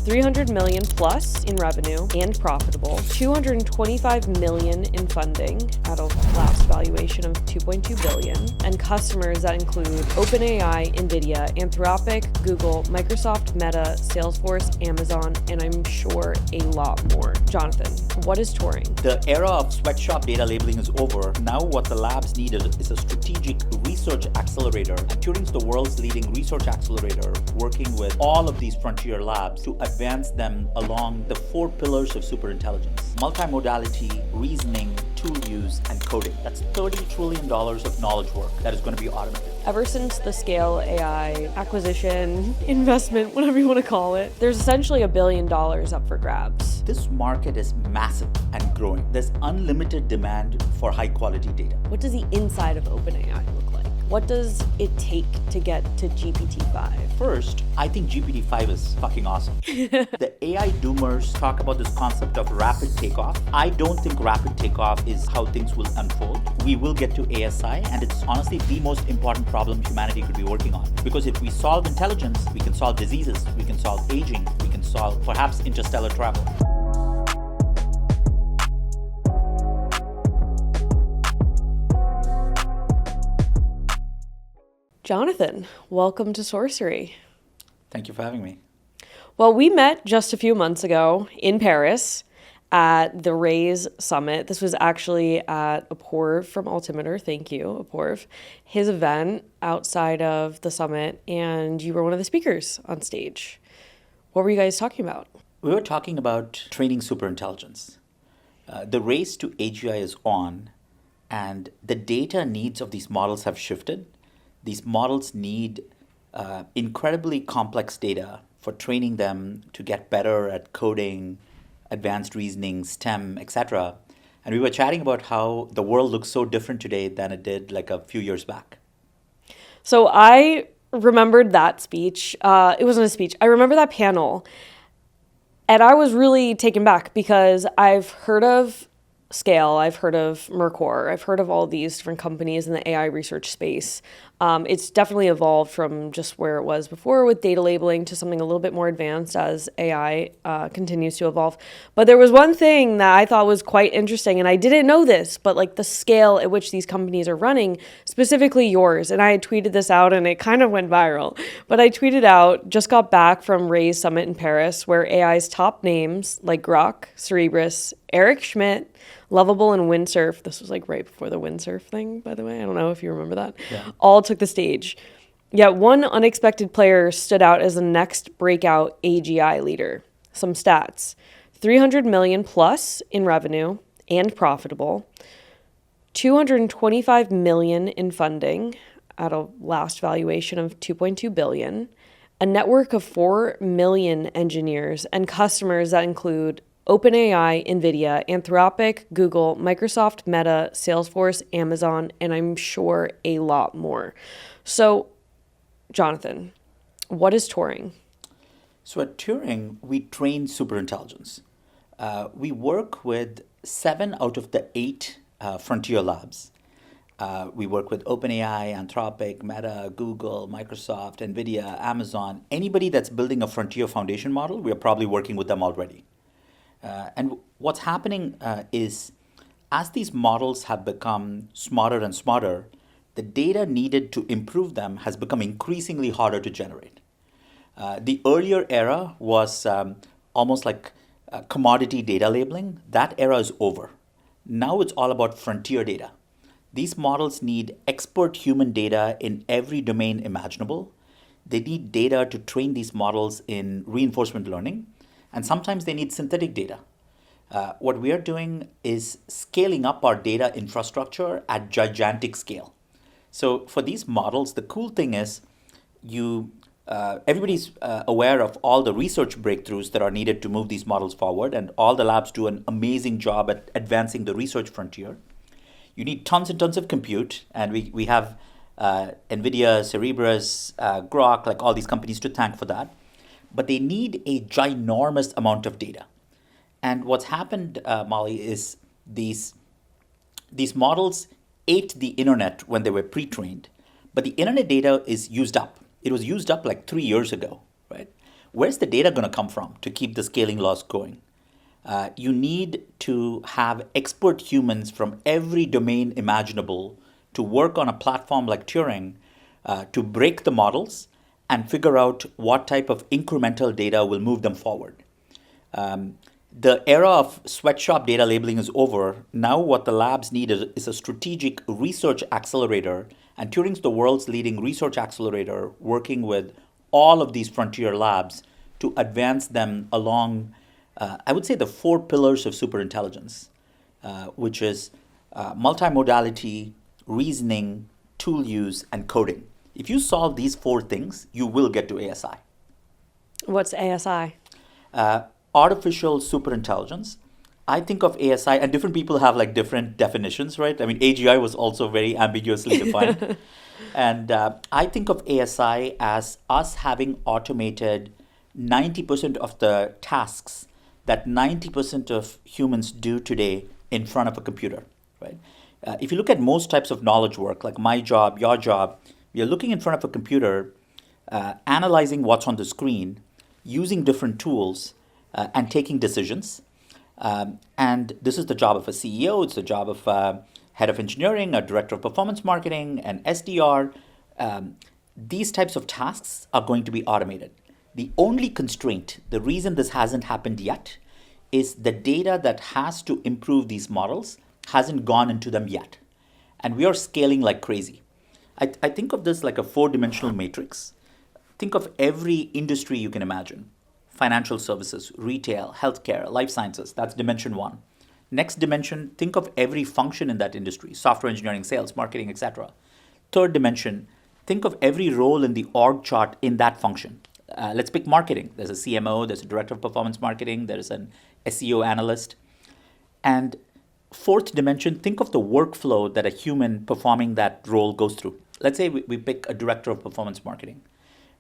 300 million plus in revenue and profitable, 225 million in funding at a last valuation of 2.2 billion, and customers that include OpenAI, NVIDIA, Anthropic, Google, Microsoft, Meta, Salesforce, Amazon, and I'm sure a lot more. Jonathan, what is Turing? The era of sweatshop data labeling is over. Now what the labs need is a strategic research accelerator. And Turing's the world's leading research accelerator, working with all of these frontier labs to advance them along the 4 pillars of superintelligence: multimodality, reasoning, tool use, and coding. That's $30 trillion of knowledge work that is going to be automated. Ever since the Scale AI acquisition, investment, whatever you want to call it, there's essentially $1 billion up for grabs. This market is massive and growing. There's unlimited demand for high quality data. What does the inside of OpenAI look like? What does it take to get to GPT-5? First, I think GPT-5 is fucking awesome. The AI doomers talk about this concept of rapid takeoff. I don't think rapid takeoff is how things will unfold. We will get to ASI, and it's honestly the most important problem humanity could be working on. Because if we solve intelligence, we can solve diseases, we can solve aging, we can solve perhaps interstellar travel. Jonathan, welcome to Sourcery. Thank you for having me. Well, we met just a few months ago in Paris at the Raise Summit. This was actually at Apoorv from Altimeter. Thank you, Apoorv. His event outside of the summit, and you were one of the speakers on stage. What were you guys talking about? We were talking about training superintelligence. The race to AGI is on, and the data needs of these models have shifted. These models need incredibly complex data for training them to get better at coding, advanced reasoning, STEM, etc. And we were chatting about how the world looks so different today than it did like a few years back. So I remembered that speech. It wasn't a speech. I remember that panel. And I was really taken back because I've heard of Scale, I've heard of Mercor, I've heard of all these different companies in the AI research space. It's definitely evolved from just where it was before with data labeling to something a little bit more advanced as AI continues to evolve. But there was one thing that I thought was quite interesting, and I didn't know this, but like the scale at which these companies are running, specifically yours. And I had tweeted this out and it kind of went viral. But I tweeted out, just got back from Raise Summit in Paris, where AI's top names like Grok, Cerebras, Eric Schmidt, Lovable, and Windsurf, this was like right before the Windsurf thing, by the way, I don't know if you remember that, all took the stage. Yet one unexpected player stood out as the next breakout AGI leader. Some stats: 300 million plus in revenue and profitable, 225 million in funding at a last valuation of 2.2 billion, a network of 4 million engineers and customers that include OpenAI, NVIDIA, Anthropic, Google, Microsoft, Meta, Salesforce, Amazon, and I'm sure a lot more. So, Jonathan, what is Turing? So at Turing, we train superintelligence. We work with 7 out of the 8 frontier labs. We work with OpenAI, Anthropic, Meta, Google, Microsoft, NVIDIA, Amazon. Anybody that's building a frontier foundation model, we are probably working with them already. And what's happening is as these models have become smarter and smarter, the data needed to improve them has become increasingly harder to generate. The earlier era was almost like commodity data labeling. That era is over. Now it's all about frontier data. These models need expert human data in every domain imaginable. They need data to train these models in reinforcement learning. And sometimes they need synthetic data. What we are doing is scaling up our data infrastructure at gigantic scale. So for these models, the cool thing is everybody's aware of all the research breakthroughs that are needed to move these models forward, and all the labs do an amazing job at advancing the research frontier. You need tons and tons of compute, and we have NVIDIA, Cerebras, Grok, like all these companies to thank for that. But they need a ginormous amount of data. And what's happened, Molly, is these models ate the internet when they were pre-trained, but the internet data is used up. It was used up like 3 years ago, right? where's the data going to come from to keep the scaling laws going? You need to have expert humans from every domain imaginable to work on a platform like Turing to break the models and figure out what type of incremental data will move them forward. The era of sweatshop data labeling is over. Now what the labs need is a strategic research accelerator, and Turing's the world's leading research accelerator working with all of these frontier labs to advance them along, I would say, the four pillars of superintelligence, which is multimodality, reasoning, tool use, and coding. If you solve these four things, you will get to ASI. What's ASI? Artificial superintelligence. I think of ASI, and different people have like different definitions, right? I mean, AGI was also very ambiguously defined. And I think of ASI as us having automated 90% of the tasks that 90% of humans do today in front of a computer, right? If you look at most types of knowledge work, like my job, your job, you're looking in front of a computer, analyzing what's on the screen, using different tools, and taking decisions. And this is the job of a CEO, it's the job of a head of engineering, a director of performance marketing, an SDR. These types of tasks are going to be automated. The only constraint, the reason this hasn't happened yet, is the data that has to improve these models hasn't gone into them yet. And we are scaling like crazy. I think of this like a four-dimensional matrix. Think of every industry you can imagine. Financial services, retail, healthcare, life sciences, that's dimension one. Next dimension, think of every function in that industry, software engineering, sales, marketing, etc. Third dimension, think of every role in the org chart in that function. Let's pick marketing. There's a CMO, there's a director of performance marketing, there's an SEO analyst. And fourth dimension, think of the workflow that a human performing that role goes through. Let's say we pick a director of performance marketing,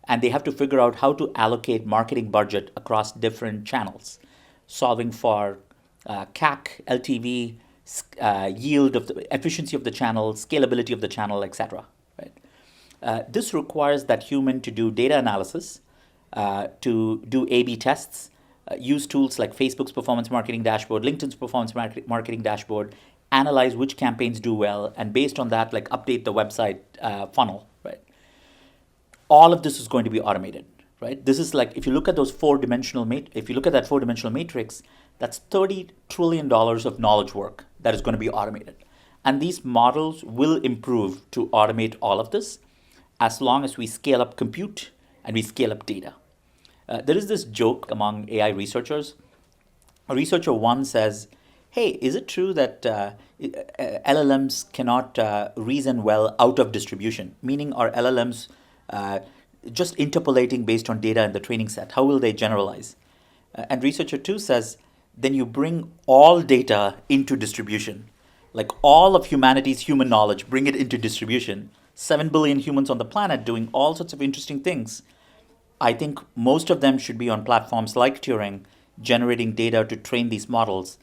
and they have to figure out how to allocate marketing budget across different channels, solving for CAC, LTV, yield of the efficiency of the channel, scalability of the channel, etc. Right? This requires that human to do data analysis, to do A/B tests, use tools like Facebook's performance marketing dashboard, LinkedIn's performance marketing dashboard, analyze which campaigns do well, and based on that, like update the website funnel. Right? All of this is going to be automated. Right? This is like, if you look at those four-dimensional matrix, that's $30 trillion of knowledge work that is going to be automated. And these models will improve to automate all of this as long as we scale up compute and we scale up data. There is this joke among AI researchers. A researcher one says, hey, is it true that LLMs cannot reason well out of distribution? Meaning, are LLMs just interpolating based on data in the training set? How will they generalize? And researcher two says, then you bring all data into distribution. Like all of humanity's human knowledge, bring it into distribution. 7 billion humans on the planet doing all sorts of interesting things. I think most of them should be on platforms like Turing, generating data to train these models.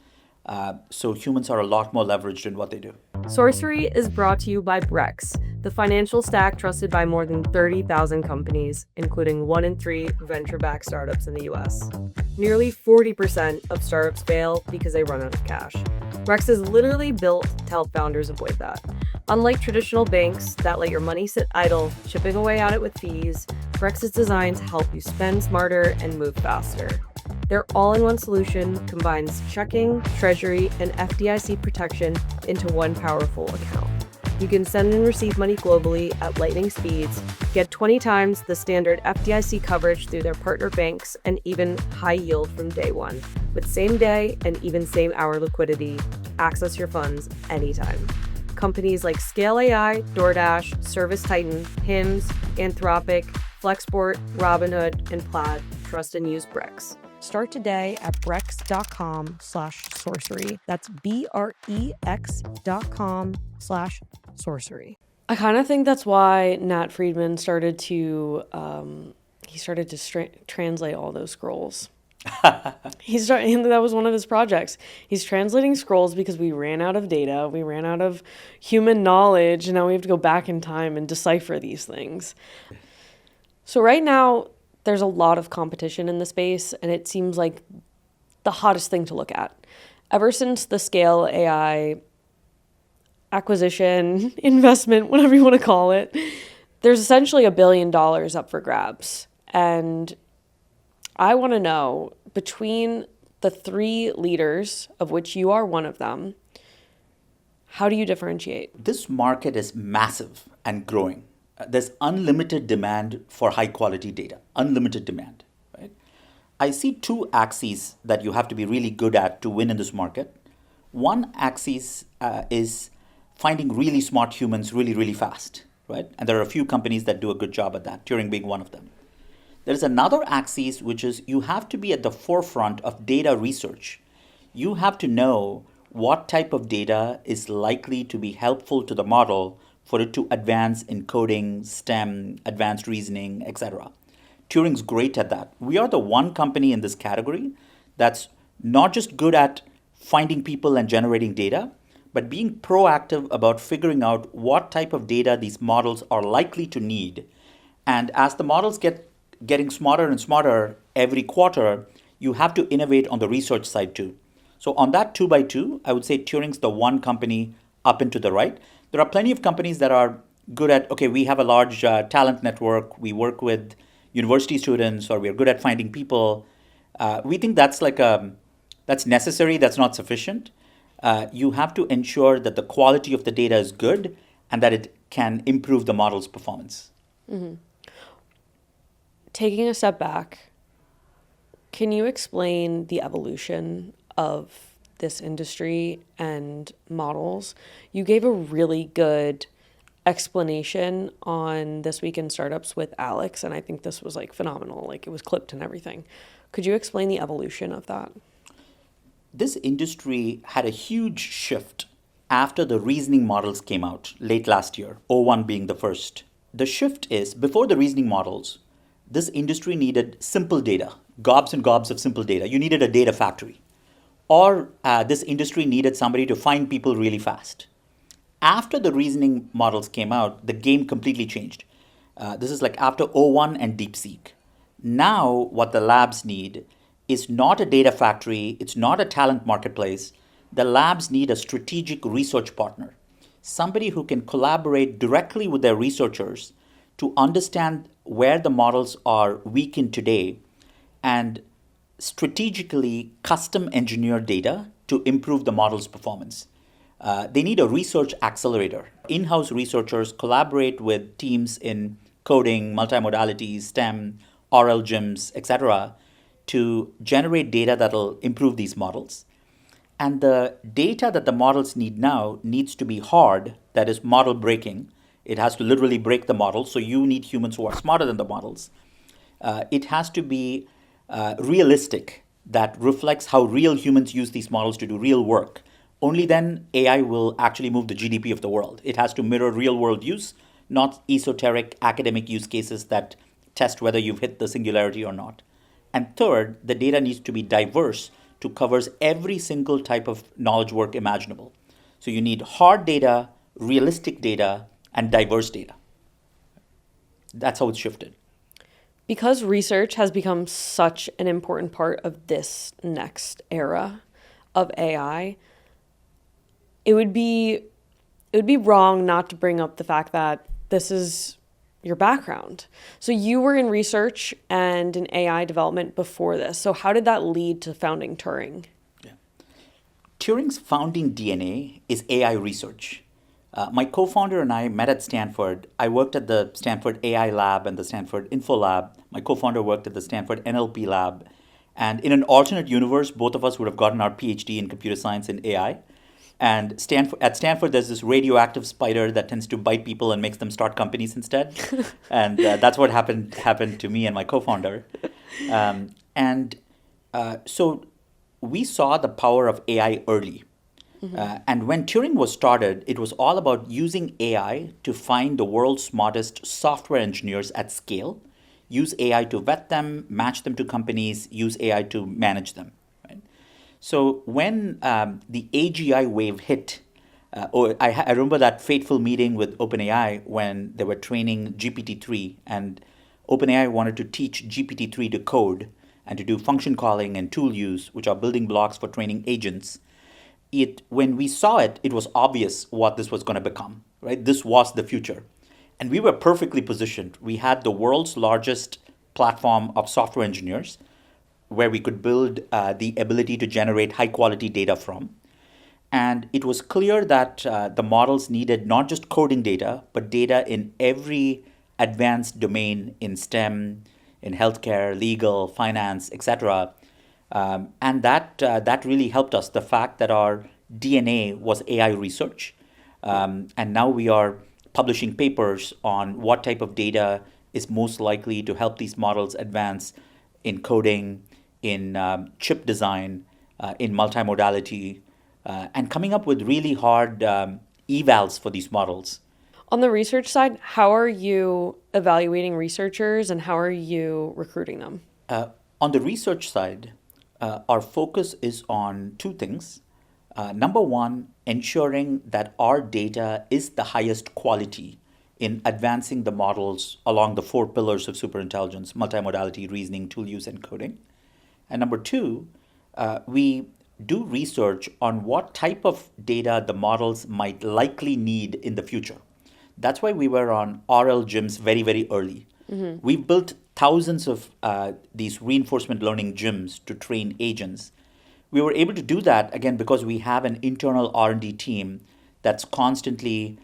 So humans are a lot more leveraged in what they do. Sourcery is brought to you by Brex, the financial stack trusted by more than 30,000 companies, including 1 in 3 venture-backed startups in the US. Nearly 40% of startups fail because they run out of cash. Brex is literally built to help founders avoid that. Unlike traditional banks that let your money sit idle, chipping away at it with fees, Brex is designed to help you spend smarter and move faster. Their all-in-one solution combines checking, treasury, and FDIC protection into one powerful account. You can send and receive money globally at lightning speeds, get 20 times the standard FDIC coverage through their partner banks, and even high yield from day one. With same-day and even same-hour liquidity, access your funds anytime. Companies like Scale AI, DoorDash, ServiceTitan, Hims, Anthropic, Flexport, Robinhood, and Plaid trust and use Brex. Start today at brex.com/sorcery. That's BREX.com/sorcery. I kind of think that's why Nat Friedman started to translate all those scrolls. That was one of his projects. He's translating scrolls because we ran out of data, we ran out of human knowledge, and now we have to go back in time and decipher these things. So right now, there's a lot of competition in the space, and it seems like the hottest thing to look at. Ever since the Scale AI acquisition, investment, whatever you want to call it, there's essentially $1 billion up for grabs. And I want to know, between the three leaders, of which you are one of them, how do you differentiate? This market is massive and growing. There's unlimited demand for high quality data, unlimited demand, right? I see two axes that you have to be really good at to win in this market. One axis is finding really smart humans really, really fast, right? And there are a few companies that do a good job at that, Turing being one of them. There's another axis, which is you have to be at the forefront of data research. You have to know what type of data is likely to be helpful to the model for it to advance in coding, STEM, advanced reasoning, etc. Turing's great at that. We are the one company in this category that's not just good at finding people and generating data, but being proactive about figuring out what type of data these models are likely to need. And as the models getting smarter and smarter every quarter, you have to innovate on the research side too. So on that 2x2, I would say Turing's the one company up and to the right. There are plenty of companies that are good at, okay, we have a large talent network, we work with university students, or we are good at finding people. We think that's that's necessary, that's not sufficient. You have to ensure that the quality of the data is good and that it can improve the model's performance. Mm-hmm. Taking a step back, can you explain the evolution of this industry and models? You gave a really good explanation on This Week in Startups with Alex, and I think this was like phenomenal. Like, it was clipped and everything. Could you explain the evolution of that? This industry had a huge shift after the reasoning models came out late last year, O1 being the first. The shift is, before the reasoning models, this industry needed simple data, gobs and gobs of simple data. You needed a data factory. Or this industry needed somebody to find people really fast. After the reasoning models came out, the game completely changed. This is like after O1 and DeepSeek. Now what the labs need is not a data factory, it's not a talent marketplace. The labs need a strategic research partner, somebody who can collaborate directly with their researchers to understand where the models are weak in today and strategically custom engineer data to improve the model's performance. They need a research accelerator. In-house researchers collaborate with teams in coding, multimodality, STEM, RLHF, etc., to generate data that'll improve these models. And the data that the models need now needs to be hard, that is model breaking. It has to literally break the model, so you need humans who are smarter than the models. It has to be realistic, that reflects how real humans use these models to do real work. Only then AI will actually move the GDP of the world. It has to mirror real world use, not esoteric academic use cases that test whether you've hit the singularity or not. And third, the data needs to be diverse to cover every single type of knowledge work imaginable. So you need hard data, realistic data, and diverse data. That's how it's shifted. Because research has become such an important part of this next era of AI, it would be wrong not to bring up the fact that this is your background. So you were in research and in AI development before this. So how did that lead to founding Turing? Yeah. Turing's founding DNA is AI research. My co-founder and I met at Stanford. I worked at the Stanford AI Lab and the Stanford Info Lab. My co-founder worked at the Stanford NLP Lab. And in an alternate universe, both of us would have gotten our PhD in computer science and AI. And at Stanford, there's this radioactive spider that tends to bite people and makes them start companies instead. And that's what happened to me and my co-founder. So we saw the power of AI early. Mm-hmm. And when Turing was started, it was all about using AI to find the world's smartest software engineers at scale, use AI to vet them, match them to companies, use AI to manage them. Right? So when the AGI wave hit, I remember that fateful meeting with OpenAI when they were training GPT-3, and OpenAI wanted to teach GPT-3 to code and to do function calling and tool use, which are building blocks for training agents. When we saw it, it was obvious what this was going to become, right? This was the future. And we were perfectly positioned. We had the world's largest platform of software engineers where we could build the ability to generate high quality data from. And it was clear that the models needed not just coding data, but data in every advanced domain in STEM, in healthcare, legal, finance, etc. And that really helped us. The fact that our DNA was AI research, and now we are publishing papers on what type of data is most likely to help these models advance in coding, in chip design, in multimodality, and coming up with really hard evals for these models. On the research side, how are you evaluating researchers and how are you recruiting them? On the research side, our focus is on two things. Number one, ensuring that our data is the highest quality in advancing the models along the four pillars of superintelligence: multimodality, reasoning, tool use, and coding. And number two, we do research on what type of data the models might likely need in the future. That's why we were on RLGyms very, very early. We've built thousands of these reinforcement learning gyms to train agents. We were able to do that, again, because we have an internal R&D team that's constantly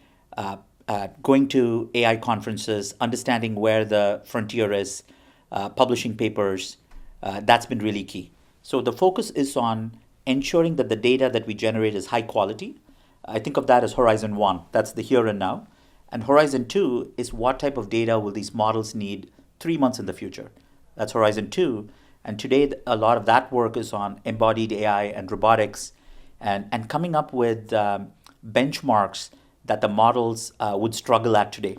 going to AI conferences, understanding where the frontier is, publishing papers. That's been really key. So the focus is on ensuring that the data that we generate is high quality. I think of that as Horizon 1. That's the here and now. And Horizon 2 is what type of data will these models need 3 months in the future. That's Horizon 2. And today, a lot of that work is on embodied AI and robotics and coming up with benchmarks that the models would struggle at today.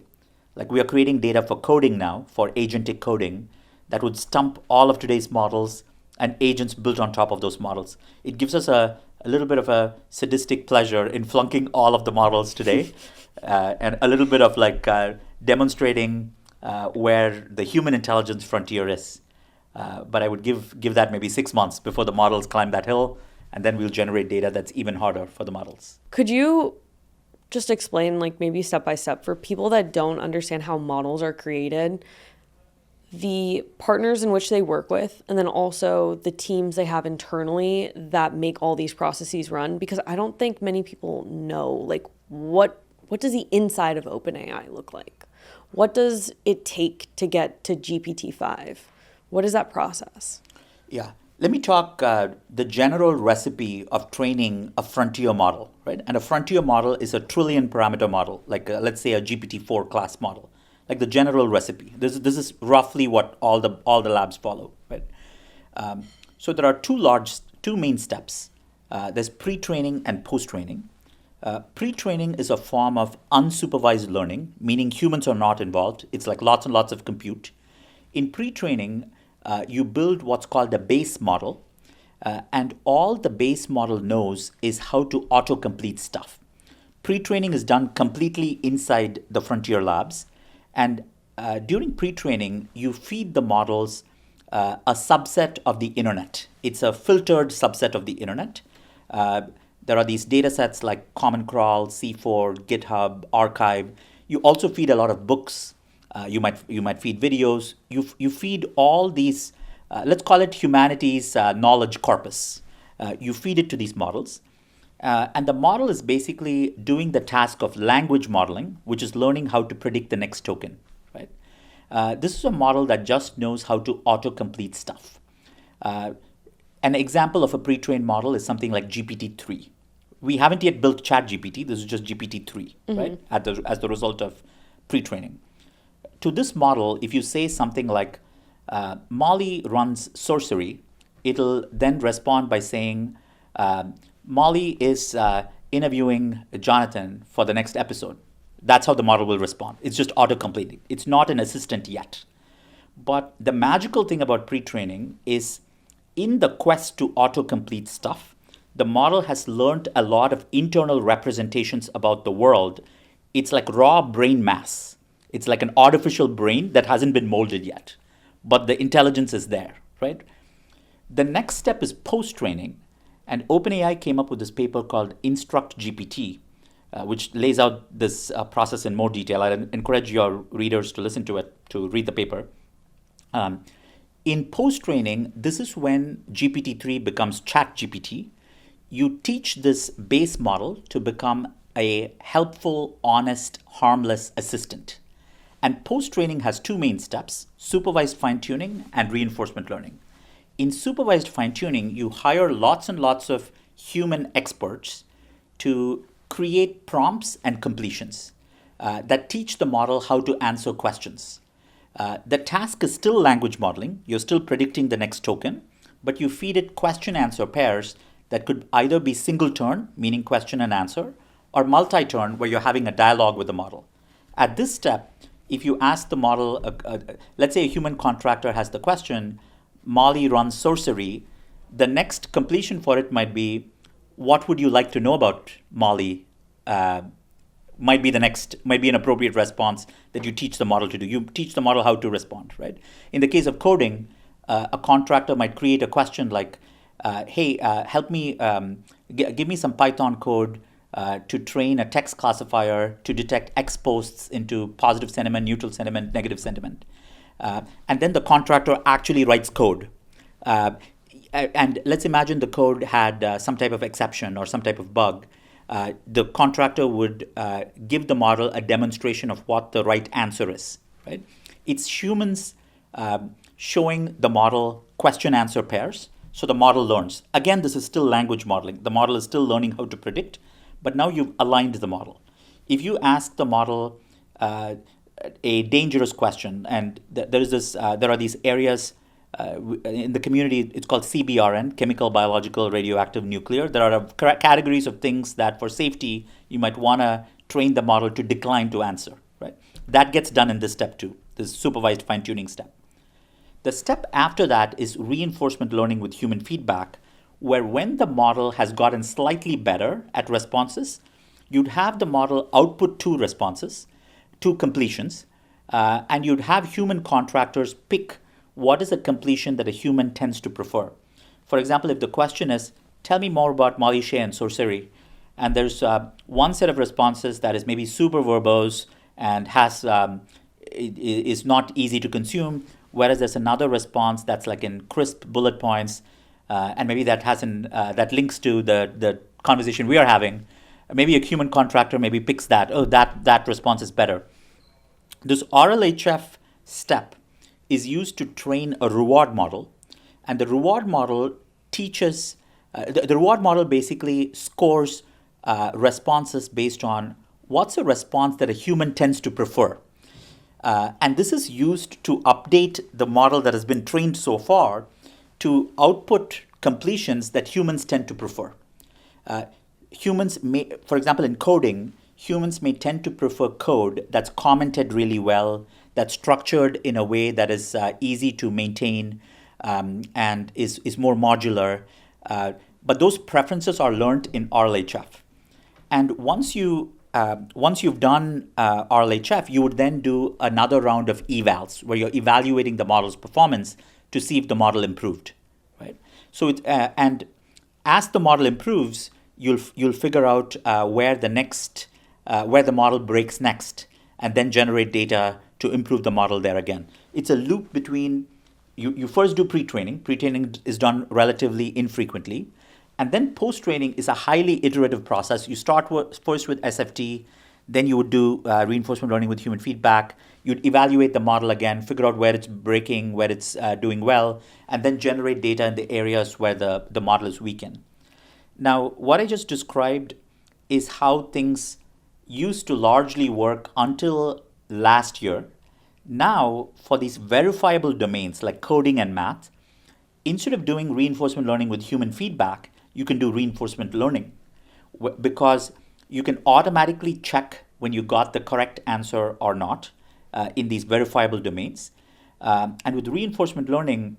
Like we are creating data for coding now, for agentic coding, that would stump all of today's models and agents built on top of those models. It gives us a little bit of a sadistic pleasure in flunking all of the models today and a little bit of like demonstrating where the human intelligence frontier is. But I would give that maybe 6 months before the models climb that hill, and then we'll generate data that's even harder for the models. Could you just explain, like maybe step by step, for people that don't understand how models are created, the partners in which they work with, and then also the teams they have internally that make all these processes run? Because I don't think many people know, like, what does the inside of OpenAI look like? What does it take to get to GPT-5? What is that process? Yeah. Let me talk the general recipe of training a frontier model, right? And a frontier model is a trillion parameter model, like let's say a GPT-4 class model, like the general recipe. This is roughly what all the labs follow, right? So there are two main steps. There's pre-training and post-training. Pre-training is a form of unsupervised learning, meaning humans are not involved. It's like lots and lots of compute. In pre-training, you build what's called a base model, and all the base model knows is how to autocomplete stuff. Pre-training is done completely inside the frontier labs, and during pre-training, you feed the models a subset of the internet. It's a filtered subset of the internet. There are these data sets like Common Crawl, C4, GitHub, Archive. You also feed a lot of books. You might feed videos. You feed all these, let's call it humanity's knowledge corpus. You feed it to these models. And the model is basically doing the task of language modeling, which is learning how to predict the next token, right? This is a model that just knows how to autocomplete stuff. An example of a pre-trained model is something like GPT-3. We haven't yet built ChatGPT. This is just GPT-3, right? As the result of pre-training. To this model, if you say something like, Molly runs Sourcery, it'll then respond by saying, Molly is interviewing Jonathan for the next episode. That's how the model will respond. It's just autocompleting. It's not an assistant yet. But the magical thing about pre-training is in the quest to autocomplete stuff, the model has learned a lot of internal representations about the world. It's like raw brain mass. It's like an artificial brain that hasn't been molded yet, but the intelligence is there, right? The next step is post-training, and OpenAI came up with this paper called Instruct GPT, which lays out this process in more detail. I encourage your readers to listen to it, to read the paper. In post-training, this is when GPT-3 becomes ChatGPT. You teach this base model to become a helpful, honest, harmless assistant. And post-training has two main steps: supervised fine-tuning and reinforcement learning. In supervised fine-tuning, you hire lots and lots of human experts to create prompts and completions that teach the model how to answer questions. The task is still language modeling. You're still predicting the next token, but you feed it question-answer pairs that could either be single turn, meaning question and answer, or multi-turn, where you're having a dialogue with the model. At this step, if you ask the model, let's say a human contractor has the question, Molly runs Sourcery, the next completion for it might be, what would you like to know about Molly? Might be an appropriate response that you teach the model to do. You teach the model how to respond, right? In the case of coding, a contractor might create a question like, hey, help me, give me some Python code to train a text classifier to detect X posts into positive sentiment, neutral sentiment, negative sentiment. And then the contractor actually writes code. And let's imagine the code had some type of exception or some type of bug. The contractor would give the model a demonstration of what the right answer is, right? It's humans showing the model question-answer pairs, so the model learns. Again, this is still language modeling. The model is still learning how to predict, but now you've aligned the model. If you ask the model a dangerous question, and there are these areas in the community, it's called CBRN, chemical, biological, radioactive, nuclear. There are categories of things that for safety, you might want to train the model to decline to answer, right? That gets done in this step too, this supervised fine-tuning step. The step after that is reinforcement learning with human feedback, where when the model has gotten slightly better at responses, you'd have the model output two responses, two completions, and you'd have human contractors pick what is a completion that a human tends to prefer. For example, if the question is, tell me more about Molly Shea and Sourcery, and there's one set of responses that is maybe super verbose and is not easy to consume, whereas there's another response that's like in crisp bullet points, and maybe that links to the conversation we are having. Maybe a human contractor maybe picks that. Oh, that response is better. This RLHF step is used to train a reward model, and the reward model teaches. The reward model basically scores responses based on what's a response that a human tends to prefer. And this is used to update the model that has been trained so far to output completions that humans tend to prefer. Humans may, for example, in coding, humans may tend to prefer code that's commented really well, that's structured in a way that is easy to maintain and is more modular. But those preferences are learned in RLHF. And once you've done RLHF, you would then do another round of evals where you're evaluating the model's performance to see if the model improved, right? So and as the model improves, you'll figure out where the model breaks next, and then generate data to improve the model there again. It's a loop between you first do pre-training. Pre-training is done relatively infrequently. And then post-training is a highly iterative process. You start first with SFT, then you would do reinforcement learning with human feedback. You'd evaluate the model again, figure out where it's breaking, where it's doing well, and then generate data in the areas where the model is weakened. Now, what I just described is how things used to largely work until last year. Now, for these verifiable domains like coding and math, instead of doing reinforcement learning with human feedback, you can do reinforcement learning because you can automatically check when you got the correct answer or not in these verifiable domains. And with reinforcement learning,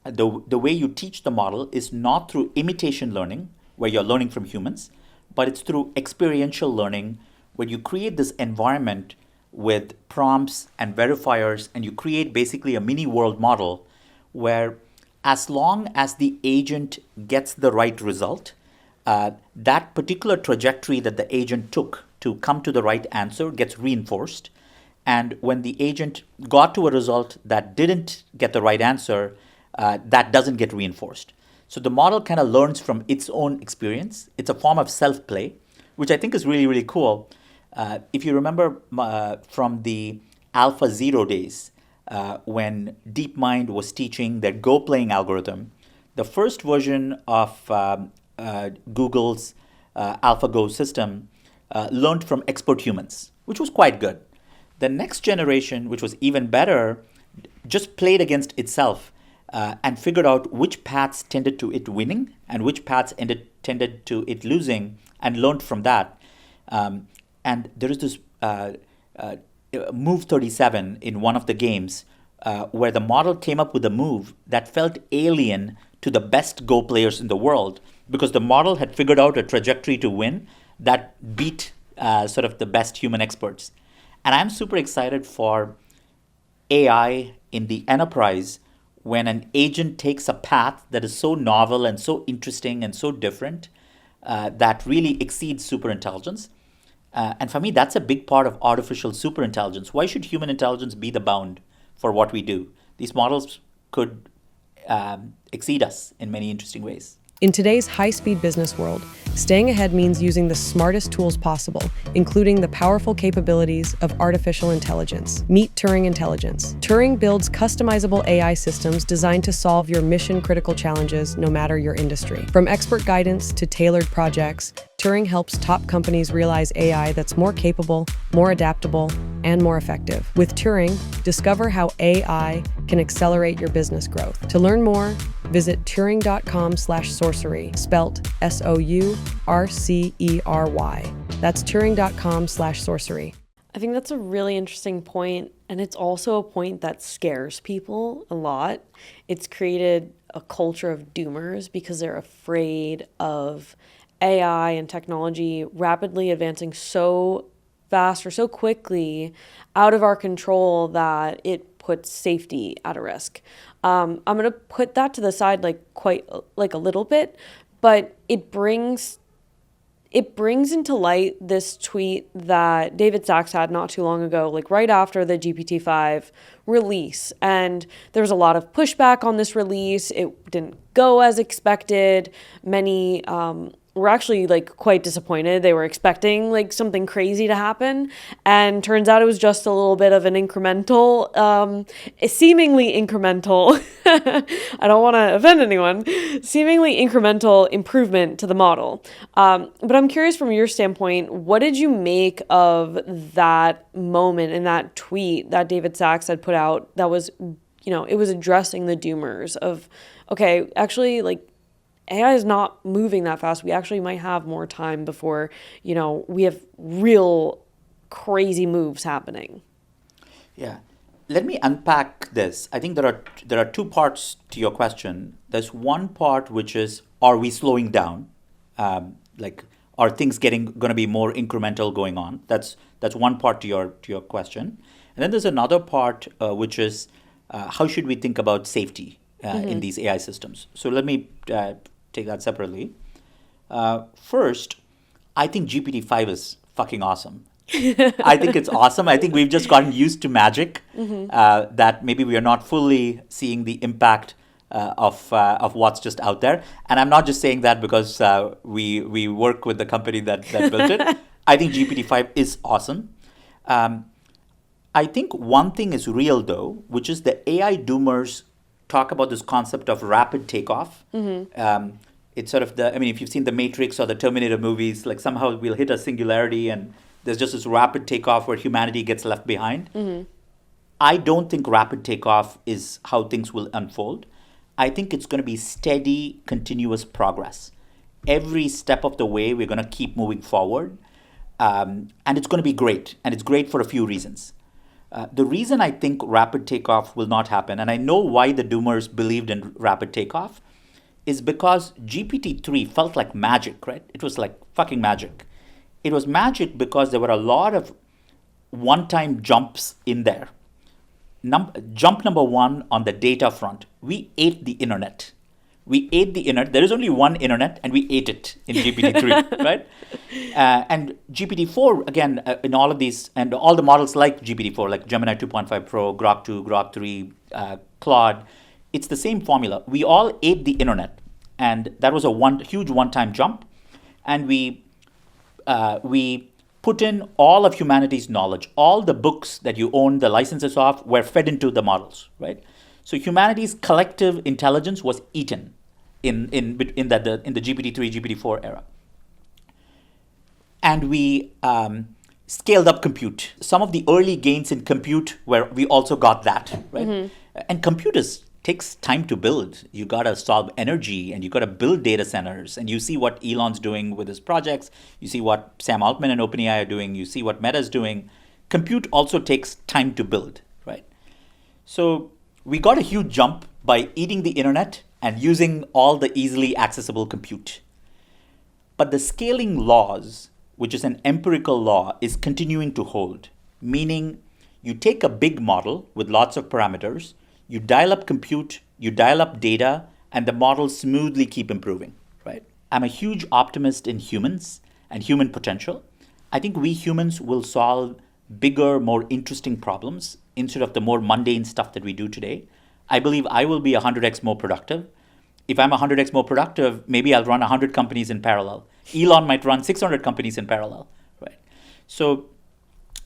the way you teach the model is not through imitation learning, where you're learning from humans, but it's through experiential learning, where you create this environment with prompts and verifiers, and you create basically a mini world model where, as long as the agent gets the right result, that particular trajectory that the agent took to come to the right answer gets reinforced. And when the agent got to a result that didn't get the right answer, that doesn't get reinforced. So the model kind of learns from its own experience. It's a form of self-play, which I think is really, really cool. If you remember from the Alpha Zero days, when DeepMind was teaching their Go playing algorithm, the first version of Google's AlphaGo system learned from expert humans, which was quite good. The next generation, which was even better, just played against itself and figured out which paths tended to it winning and which paths tended to it losing, and learned from that. And there is this move 37 in one of the games where the model came up with a move that felt alien to the best Go players in the world, because the model had figured out a trajectory to win that beat sort of the best human experts. And I'm super excited for AI in the enterprise when an agent takes a path that is so novel and so interesting and so different that really exceeds superintelligence. And for me, that's a big part of artificial superintelligence. Why should human intelligence be the bound for what we do? These models could exceed us in many interesting ways. In today's high-speed business world, staying ahead means using the smartest tools possible, including the powerful capabilities of artificial intelligence. Meet Turing Intelligence. Turing builds customizable AI systems designed to solve your mission-critical challenges no matter your industry. From expert guidance to tailored projects, Turing helps top companies realize AI that's more capable, more adaptable, and more effective. With Turing, discover how AI can accelerate your business growth. To learn more, visit turing.com/sorcery, spelt SOURCERY. That's turing.com/sorcery. I think that's a really interesting point, and it's also a point that scares people a lot. It's created a culture of doomers because they're afraid of AI and technology rapidly advancing so fast or so quickly out of our control that it puts safety at a risk. I'm going to put that to the side quite a little bit, but it brings into light this tweet that David Sachs had not too long ago, right after the GPT-5 release. And there was a lot of pushback on this release. It didn't go as expected. Many were actually quite disappointed. They were expecting something crazy to happen, and turns out it was just a little bit of an incremental, seemingly incremental, I don't want to offend anyone, seemingly incremental improvement to the model. But I'm curious, from your standpoint, what did you make of that moment and that tweet that David Sachs had put out that was, it was addressing the doomers of, okay, actually, AI is not moving that fast. We actually might have more time before, we have real crazy moves happening. Yeah. Let me unpack this. I think there are two parts to your question. There's one part which is, are we slowing down? Are things going to be more incremental going on? That's one part to your question. And then there's another part which is, how should we think about safety in these AI systems? So let me take that separately. First, I think GPT-5 is fucking awesome. I think it's awesome. I think we've just gotten used to magic, that maybe we are not fully seeing the impact of what's just out there. And I'm not just saying that because we work with the company that built it. I think GPT-5 is awesome. I think one thing is real, though, which is the AI doomers talk about this concept of rapid takeoff. It's sort of if you've seen the Matrix or the Terminator movies, somehow we'll hit a singularity and there's just this rapid takeoff where humanity gets left behind. I don't think rapid takeoff is how things will unfold. I think it's going to be steady, continuous progress. Every step of the way, we're going to keep moving forward. And it's going to be great. And it's great for a few reasons. The reason I think rapid takeoff will not happen, and I know why the doomers believed in rapid takeoff, is because GPT-3 felt like magic, right? It was like fucking magic. It was magic because there were a lot of one-time jumps in there. Jump number one on the data front, we ate the internet. We ate the internet. There is only one internet, and we ate it in GPT-3, right? And GPT-4, again, in all of these, and all the models like GPT-4, like Gemini 2.5 Pro, Grok 2, Grok 3, Claude, it's the same formula. We all ate the internet, and that was a huge one-time jump. And we put in all of humanity's knowledge. All the books that you own the licenses of were fed into the models, right? So humanity's collective intelligence was eaten in the GPT-3, GPT-4 era. And we scaled up compute. Some of the early gains in compute where we also got that, right? Mm-hmm. And computers takes time to build. You gotta solve energy, and you gotta build data centers. And you see what Elon's doing with his projects. You see what Sam Altman and OpenAI are doing. You see what Meta's doing. Compute also takes time to build, right? So we got a huge jump by eating the internet and using all the easily accessible compute. But the scaling laws, which is an empirical law, is continuing to hold. Meaning you take a big model with lots of parameters, you dial up compute, you dial up data, and the models smoothly keep improving, right? I'm a huge optimist in humans and human potential. I think we humans will solve bigger, more interesting problems instead of the more mundane stuff that we do today. I believe I will be 100x more productive. If I'm 100x more productive, maybe I'll run 100 companies in parallel. Elon might run 600 companies in parallel, right? So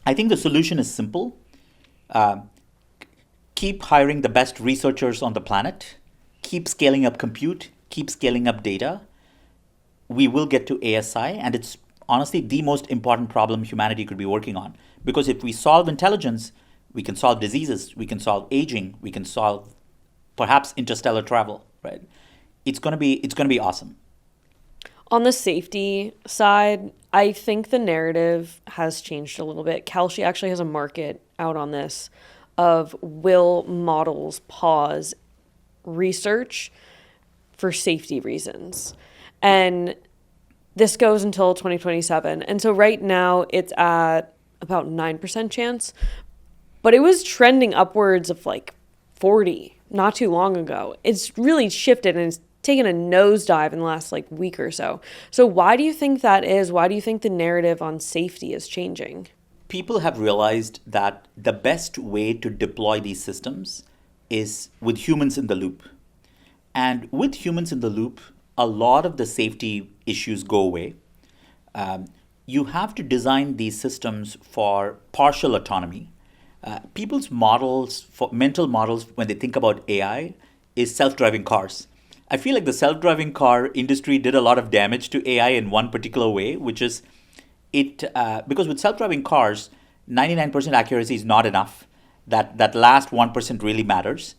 I think the solution is simple. Keep hiring the best researchers on the planet, keep scaling up compute, keep scaling up data. We will get to ASI, and it's honestly the most important problem humanity could be working on. Because if we solve intelligence, we can solve diseases, we can solve aging, we can solve perhaps interstellar travel, right? It's gonna be awesome. On the safety side, I think the narrative has changed a little bit. Kalshi actually has a market out on this of will models pause research for safety reasons. And this goes until 2027. And so right now it's at about 9% chance, but it was trending upwards of like 40 not too long ago. It's really shifted and it's taken a nosedive in the last like week or so. So why do you think that is? Why do you think the narrative on safety is changing? People have realized that the best way to deploy these systems is with humans in the loop. And with humans in the loop, a lot of the safety issues go away. You have to design these systems for partial autonomy. People's models, for mental models, when they think about AI, is self-driving cars. I feel like the self-driving car industry did a lot of damage to AI in one particular way, which is because with self-driving cars, 99% accuracy is not enough. That last 1% really matters.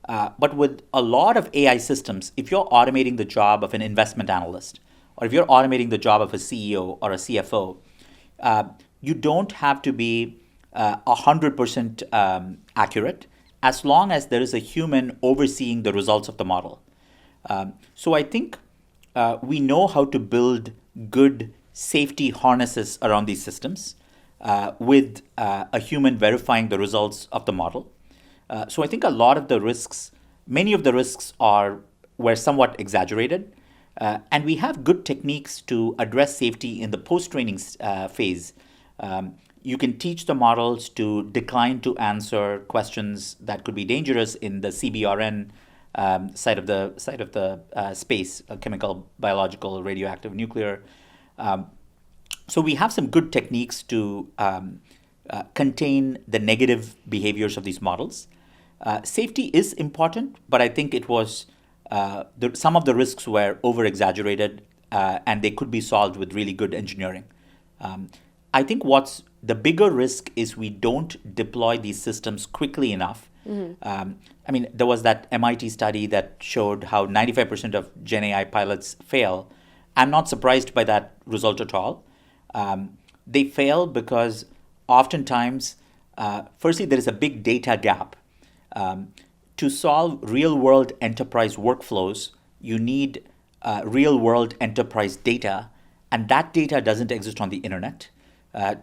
But with a lot of AI systems, if you're automating the job of an investment analyst, or if you're automating the job of a CEO or a CFO, you don't have to be 100% accurate as long as there is a human overseeing the results of the model. So I think we know how to build good safety harnesses around these systems with a human verifying the results of the model. So I think a lot of the risks, many of the risks were somewhat exaggerated. And we have good techniques to address safety in the post-training phase. You can teach the models to decline to answer questions that could be dangerous in the CBRN side of the space, chemical, biological, radioactive, nuclear. So we have some good techniques to contain the negative behaviors of these models. Safety is important, but I think it was some of the risks were over-exaggerated and they could be solved with really good engineering. I think what's the bigger risk is we don't deploy these systems quickly enough. Mm-hmm. I mean, there was that MIT study that showed how 95% of Gen AI pilots fail. I'm not surprised by that result at all. They fail because oftentimes, firstly, there is a big data gap. To solve real-world enterprise workflows, you need real-world enterprise data, and that data doesn't exist on the internet.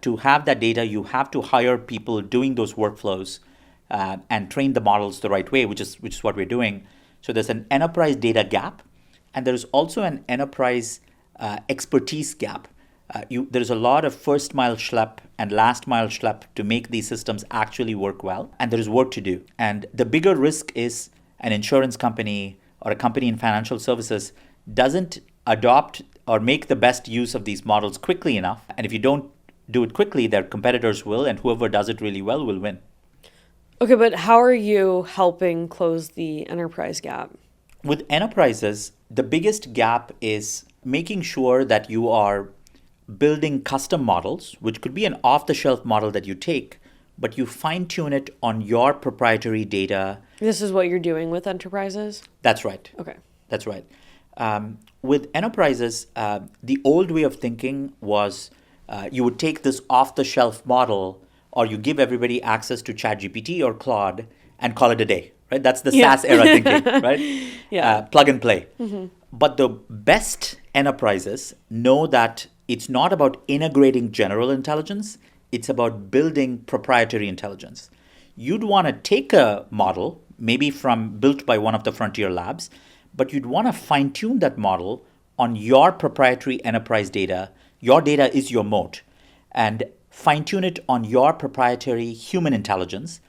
To have that data, you have to hire people doing those workflows and train the models the right way, which is what we're doing. So there's an enterprise data gap, and there's also an enterprise expertise gap. There's a lot of first mile schlep and last mile schlep to make these systems actually work well, and there is work to do. And the bigger risk is an insurance company or a company in financial services doesn't adopt or make the best use of these models quickly enough. And if you don't do it quickly, their competitors will, and whoever does it really well will win. Okay, but how are you helping close the enterprise gap? With enterprises, the biggest gap is making sure that you are building custom models, which could be an off-the-shelf model that you take, but you fine-tune it on your proprietary data. This is what you're doing with enterprises? That's right. Okay. That's right. With enterprises, the old way of thinking was you would take this off-the-shelf model, or you give everybody access to ChatGPT or Claude and call it a day, right? That's the SaaS era thinking, right? Yeah. Plug and play. But the best enterprises know that it's not about integrating general intelligence, it's about building proprietary intelligence. You'd want to take a model, maybe built by one of the frontier labs, but you'd want to fine-tune that model on your proprietary enterprise data. Your data is your moat. And fine-tune it on your proprietary human intelligence.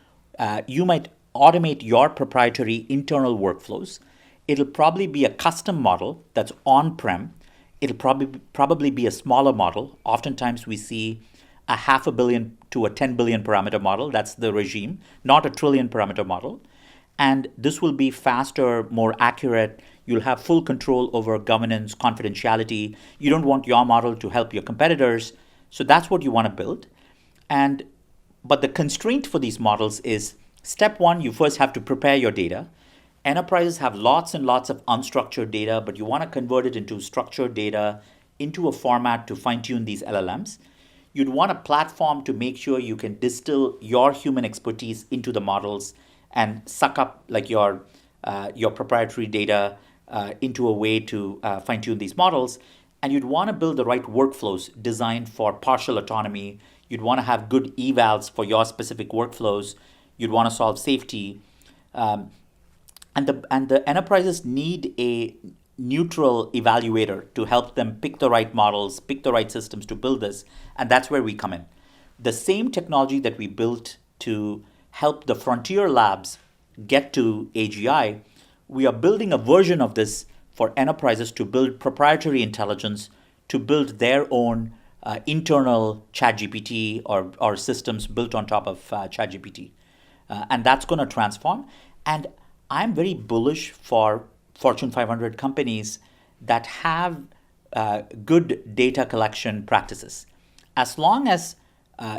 You might automate your proprietary internal workflows. It'll probably be a custom model that's on-prem. It'll probably be a smaller model. Oftentimes we see a 500 million to a 10 billion parameter model. That's the regime, not a trillion parameter model. And this will be faster, more accurate. You'll have full control over governance, confidentiality. You don't want your model to help your competitors. So that's what you want to build. But the constraint for these models is step one, you first have to prepare your data. Enterprises have lots and lots of unstructured data, but you want to convert it into structured data, into a format to fine-tune these LLMs. You'd want a platform to make sure you can distill your human expertise into the models and suck up like your proprietary data into a way to fine-tune these models. And you'd want to build the right workflows designed for partial autonomy. You'd want to have good evals for your specific workflows. You'd want to solve safety. And the enterprises need a neutral evaluator to help them pick the right models, pick the right systems to build this. And that's where we come in. The same technology that we built to help the frontier labs get to AGI, we are building a version of this for enterprises to build proprietary intelligence, to build their own internal ChatGPT or systems built on top of ChatGPT. And that's going to transform. And I'm very bullish for Fortune 500 companies that have good data collection practices. As long as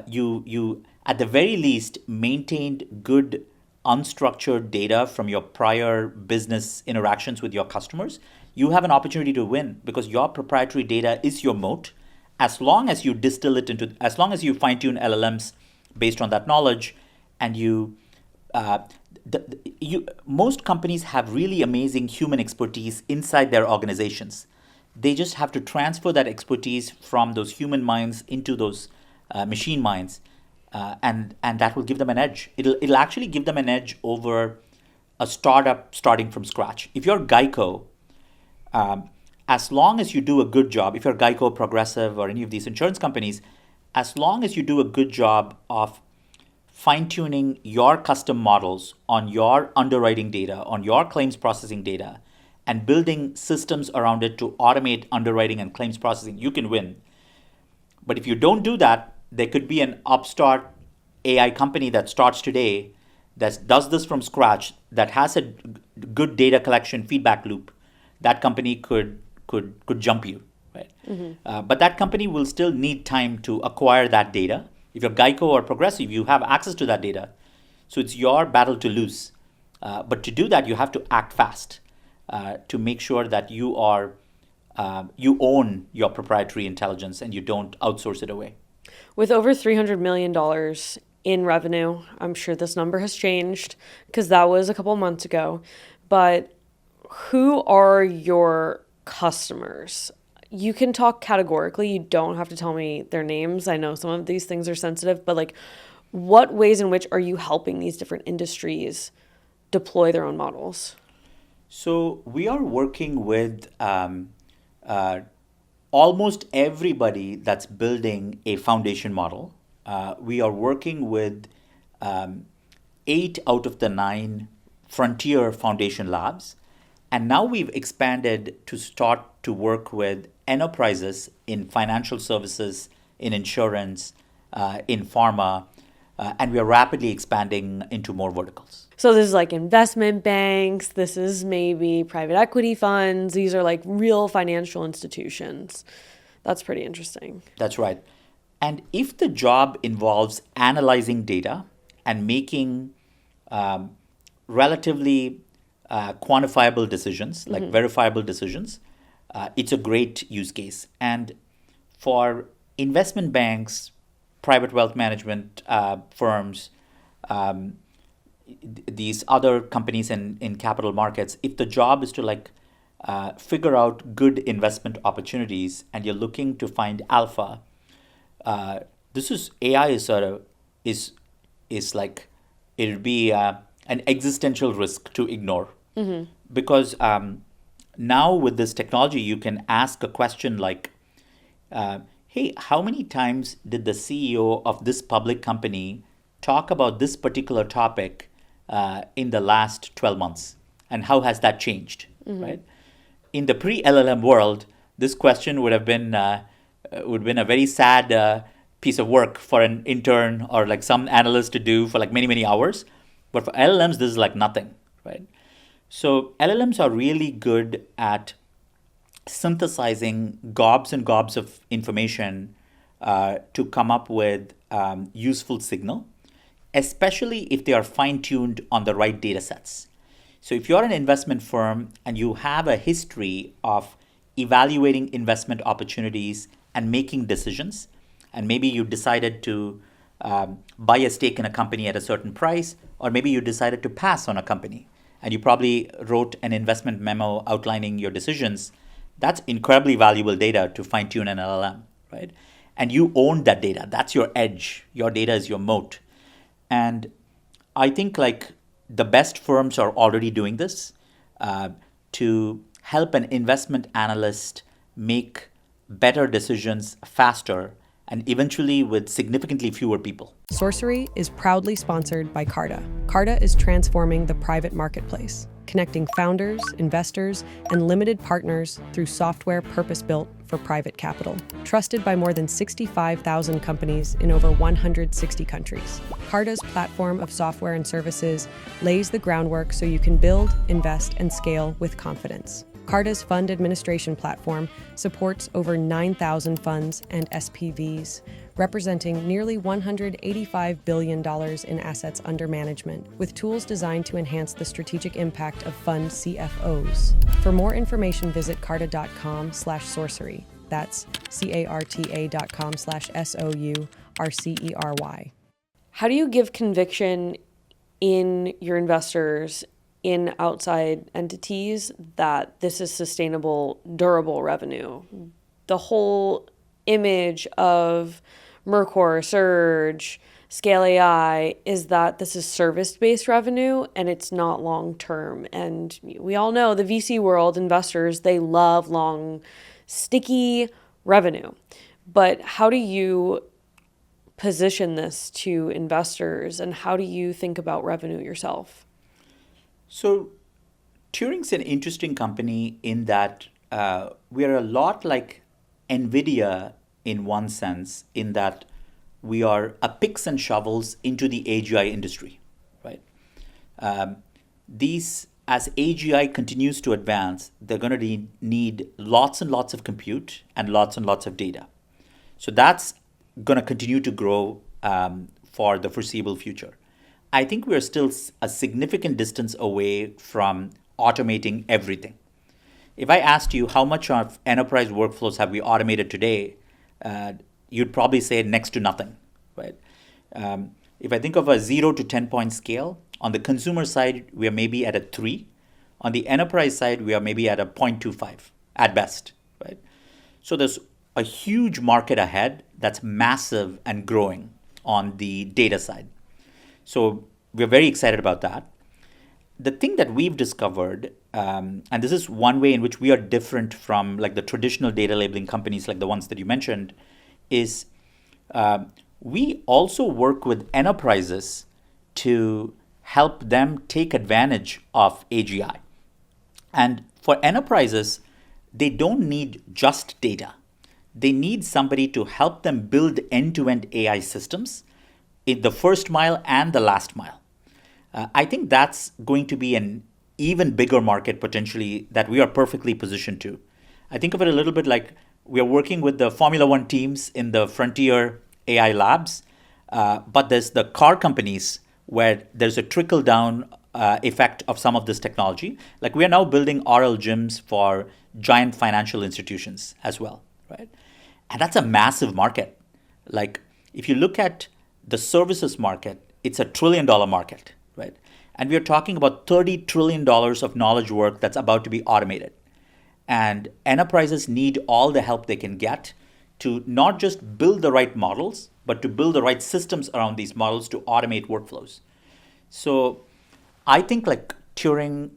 you at the very least maintained good unstructured data from your prior business interactions with your customers, you have an opportunity to win because your proprietary data is your moat. As long as you as long as you fine-tune LLMs based on that knowledge, and most companies have really amazing human expertise inside their organizations. They just have to transfer that expertise from those human minds into those machine minds, and that will give them an edge. It'll actually give them an edge over a startup starting from scratch. If you're Geico, as long as you do a good job, if you're Geico, Progressive, or any of these insurance companies, as long as you do a good job of fine-tuning your custom models on your underwriting data, on your claims processing data, and building systems around it to automate underwriting and claims processing, you can win. But if you don't do that, there could be an upstart AI company that starts today that does this from scratch, that has a good data collection feedback loop. That company could jump you, right? But that company will still need time to acquire that data. If you're Geico or Progressive, you have access to that data. So it's your battle to lose. But to do that, you have to act fast to make sure that you own your proprietary intelligence and you don't outsource it away. With over $300 million in revenue, I'm sure this number has changed because that was a couple months ago. But who are your customers? you can talk categorically. You don't have to tell me their names. I know some of these things are sensitive, but like, what ways in which are you helping these different industries deploy their own models? So we are working with uh, almost everybody that's building a foundation model. We are working with um, 8 out of the 9 frontier foundation labs. And now we've expanded to start to work with enterprises in financial services, in insurance, in pharma, and we are rapidly expanding into more verticals. So this is like investment banks, this is maybe private equity funds. These are like real financial institutions. That's pretty interesting. That's right. And if the job involves analyzing data and making um, relatively quantifiable decisions, like verifiable decisions, it's a great use case. And for investment banks, private wealth management firms, um, these other companies in capital markets, if the job is to like figure out good investment opportunities and you're looking to find alpha, this is AI is sort of is like it'll be an existential risk to ignore because now with this technology you can ask a question like, hey, how many times did the CEO of this public company talk about this particular topic in the last 12 months, and how has that changed, right? In the pre-LLM world, this question would have been a very sad piece of work for an intern or like some analyst to do for like many, many hours. But for LLMs, this is like nothing, right? So LLMs are really good at synthesizing gobs and gobs of information to come up with useful signal, especially if they are fine-tuned on the right data sets. So if you're an investment firm and you have a history of evaluating investment opportunities and making decisions, and maybe you decided to buy a stake in a company at a certain price, or maybe you decided to pass on a company, and you probably wrote an investment memo outlining your decisions, that's incredibly valuable data to fine-tune an LLM, right? And you own that data. That's your edge. Your data is your moat. And I think like the best firms are already doing this to help an investment analyst make better decisions faster and eventually with significantly fewer people. Sourcery is proudly sponsored by Carta. Carta is transforming the private marketplace, connecting founders, investors, and limited partners through software purpose-built for private capital. Trusted by more than 65,000 companies in over 160 countries. Carta's platform of software and services lays the groundwork so you can build, invest, and scale with confidence. Carta's fund administration platform supports over 9,000 funds and SPVs, representing nearly $185 billion in assets under management, with tools designed to enhance the strategic impact of fund CFOs. For more information, visit carta.com/sourcery. That's carta.com/SOURCERY. How do you give conviction in your investors, in outside entities, that this is sustainable, durable revenue? The whole image of Mercor, Surge, Scale AI is that this is service-based revenue and it's not long-term. And we all know the VC world, investors, they love long, sticky revenue. But how do you position this to investors, and how do you think about revenue yourself? So Turing's an interesting company in that we are a lot like NVIDIA in one sense, in that we are a picks and shovels into the AGI industry, right? As AGI continues to advance, they're going to need lots and lots of compute and lots of data. So that's going to continue to grow for the foreseeable future. I think we're still a significant distance away from automating everything. If I asked you how much of enterprise workflows have we automated today, you'd probably say next to nothing, right? If I think of a 0 to 10 point scale, on the consumer side, we are maybe at a 3. On the enterprise side, we are maybe at a 0.25 at best, right? So there's a huge market ahead that's massive and growing on the data side. So we're very excited about that. The thing that we've discovered, and this is one way in which we are different from like the traditional data labeling companies like the ones that you mentioned, is we also work with enterprises to help them take advantage of AGI. And for enterprises, they don't need just data. They need somebody to help them build end-to-end AI systems in the first mile and the last mile. I think that's going to be an even bigger market potentially that we are perfectly positioned to. I think of it a little bit like we are working with the Formula One teams in the Frontier AI Labs, but there's the car companies where there's a trickle down effect of some of this technology. Like we are now building RL gyms for giant financial institutions as well, right? And that's a massive market. Like if you look at the services market, it's $1 trillion market, right? And we are talking about $30 trillion of knowledge work that's about to be automated. And enterprises need all the help they can get to not just build the right models, but to build the right systems around these models to automate workflows. So I think like Turing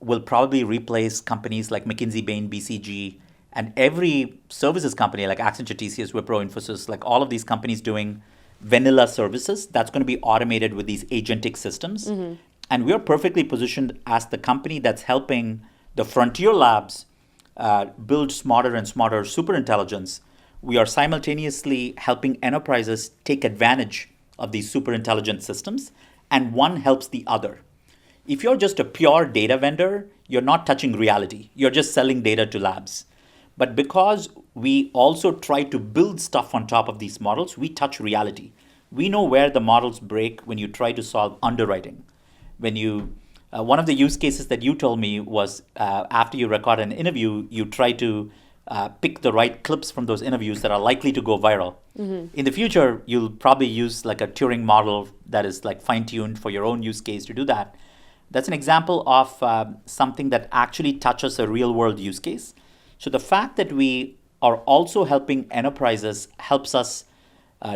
will probably replace companies like McKinsey, Bain, BCG, and every services company like Accenture, TCS, Wipro, Infosys, like all of these companies doing vanilla services, that's going to be automated with these agentic systems. Mm-hmm. And we're perfectly positioned as the company that's helping the frontier labs build smarter and smarter superintelligence. We are simultaneously helping enterprises take advantage of these superintelligent systems, and one helps the other. If you're just a pure data vendor, you're not touching reality. You're just selling data to labs. But because we also try to build stuff on top of these models, we touch reality. We know where the models break when you try to solve underwriting. When you, one of the use cases that you told me was after you record an interview, you try to pick the right clips from those interviews that are likely to go viral. Mm-hmm. In the future, you'll probably use like a Turing model that is like fine-tuned for your own use case to do that. That's an example of something that actually touches a real-world use case. So the fact that we are also helping enterprises helps us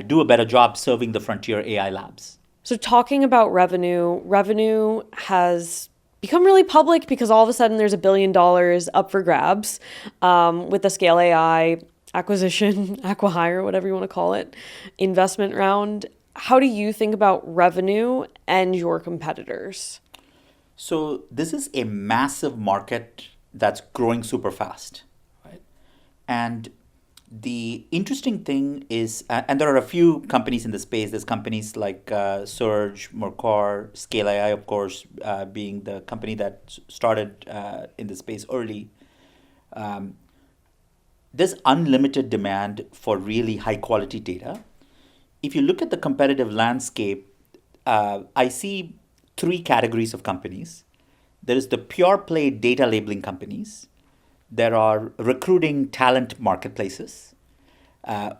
do a better job serving the frontier AI labs. So talking about revenue has become really public because all of a sudden there's $1 billion up for grabs with the Scale AI acquisition, acqui-hire, whatever you want to call it, investment round. How do you think about revenue and your competitors? So this is a massive market that's growing super fast, right? And the interesting thing is, and there are a few companies in the space. There's companies like Surge, Mercor, Scale AI, of course, being the company that started in the space early. There's unlimited demand for really high quality data. If you look at the competitive landscape, I see 3 categories of companies. There is the pure play data labeling companies. There are recruiting talent marketplaces.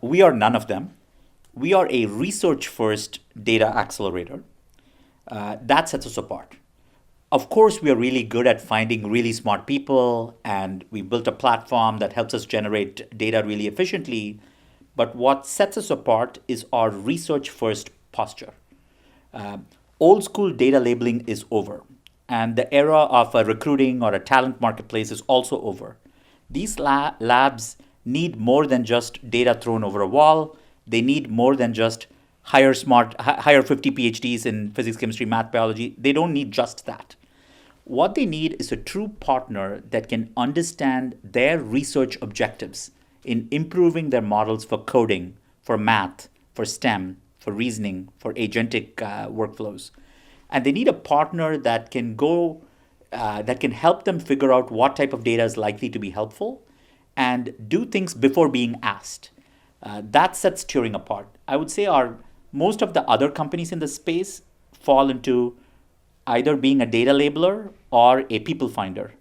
We are none of them. We are a research-first data accelerator. That sets us apart. Of course, we are really good at finding really smart people, and we built a platform that helps us generate data really efficiently. But what sets us apart is our research-first posture. Old school data labeling is over, and the era of a recruiting or a talent marketplace is also over. These labs need more than just data thrown over a wall. They need more than just hire 50 PhDs in physics, chemistry, math, biology. They don't need just that. What they need is a true partner that can understand their research objectives in improving their models for coding, for math, for STEM, for reasoning, for agentic workflows. And they need a partner that can help them figure out what type of data is likely to be helpful and do things before being asked. That sets Turing apart. I would say most of the other companies in the space fall into either being a data labeler or a people finder.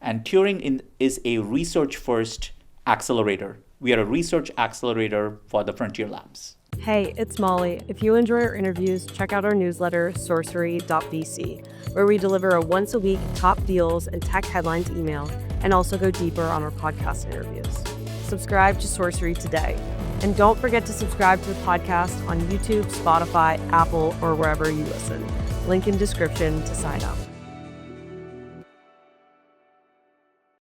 And Turing is a research-first accelerator. We are a research accelerator for the frontier labs. Hey, it's Molly. If you enjoy our interviews, check out our newsletter, Sourcery.vc, where we deliver a once-a-week top deals and tech headlines email, and also go deeper on our podcast interviews. subscribe to Sourcery today. And don't forget to subscribe to the podcast on YouTube, Spotify, Apple, or wherever you listen. Link in description to sign up.